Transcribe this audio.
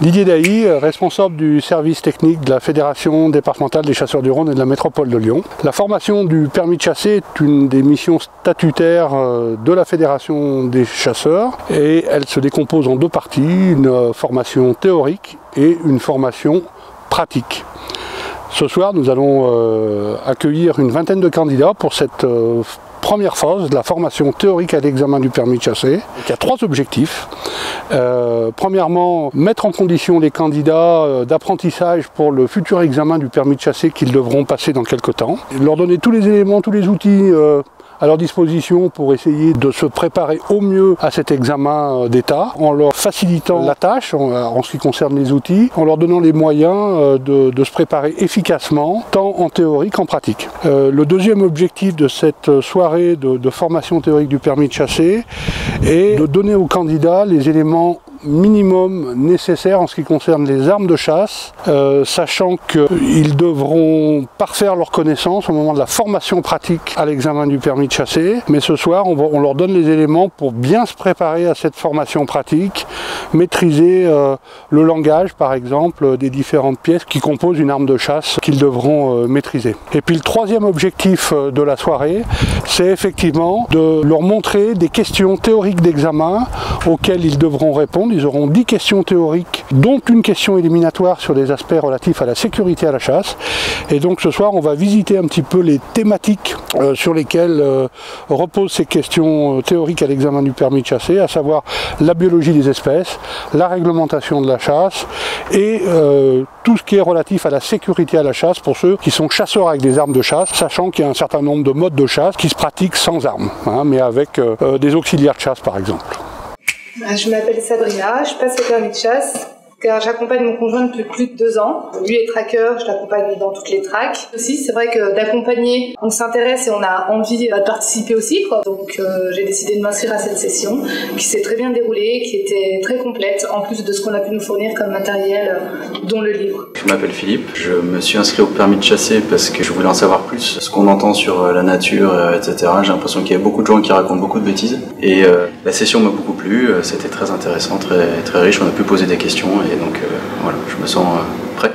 Didier Dailly, responsable du service technique de la Fédération départementale des chasseurs du Rhône et de la métropole de Lyon. La formation du permis de chasser est une des missions statutaires de la Fédération des chasseurs et elle se décompose en deux parties, une formation théorique et une formation pratique. Ce soir, nous allons accueillir une vingtaine de candidats pour cette première phase de la formation théorique à l'examen du permis de chasser. Il y a trois objectifs. Premièrement, mettre en condition les candidats d'apprentissage pour le futur examen du permis de chasser qu'ils devront passer dans quelques temps. Leur donner tous les éléments, tous les outils à leur disposition pour essayer de se préparer au mieux à cet examen d'État, en leur facilitant la tâche en ce qui concerne les outils, en leur donnant les moyens de se préparer efficacement, tant en théorie qu'en pratique. Le deuxième objectif de cette soirée de formation théorique du permis de chasser est de donner aux candidats les éléments minimum nécessaire en ce qui concerne les armes de chasse, sachant qu'ils devront parfaire leurs connaissances au moment de la formation pratique à l'examen du permis de chasser. Mais ce soir, on leur donne les éléments pour bien se préparer à cette formation pratique, maîtriser le langage, par exemple, des différentes pièces qui composent une arme de chasse qu'ils devront maîtriser. Et puis le troisième objectif de la soirée, c'est effectivement de leur montrer des questions théoriques d'examen auxquelles ils devront répondre. Ils auront 10 questions théoriques, dont une question éliminatoire sur des aspects relatifs à la sécurité à la chasse. Et donc ce soir, on va visiter un petit peu les thématiques sur lesquelles reposent ces questions théoriques à l'examen du permis de chasser, à savoir la biologie des espèces, la réglementation de la chasse et tout ce qui est relatif à la sécurité à la chasse pour ceux qui sont chasseurs avec des armes de chasse, sachant qu'il y a un certain nombre de modes de chasse qui se pratiquent sans armes, mais avec des auxiliaires de chasse par exemple. Je m'appelle Sabrina, je passe le permis de chasse car j'accompagne mon conjoint depuis plus de 2 ans. Lui est traqueur, je l'accompagne dans toutes les traques. Aussi, c'est vrai que d'accompagner, on s'intéresse et on a envie de participer aussi, quoi. Donc j'ai décidé de m'inscrire à cette session qui s'est très bien déroulée, qui était très complète, en plus de ce qu'on a pu nous fournir comme matériel, dont le livre. Je m'appelle Philippe, je me suis inscrit au permis de chasser parce que je voulais en savoir plus, ce qu'on entend sur la nature, etc. J'ai l'impression qu'il y a beaucoup de gens qui racontent beaucoup de bêtises. Et la session m'a beaucoup plu, c'était très intéressant, très riche, on a pu poser des questions et donc voilà, je me sens prêt.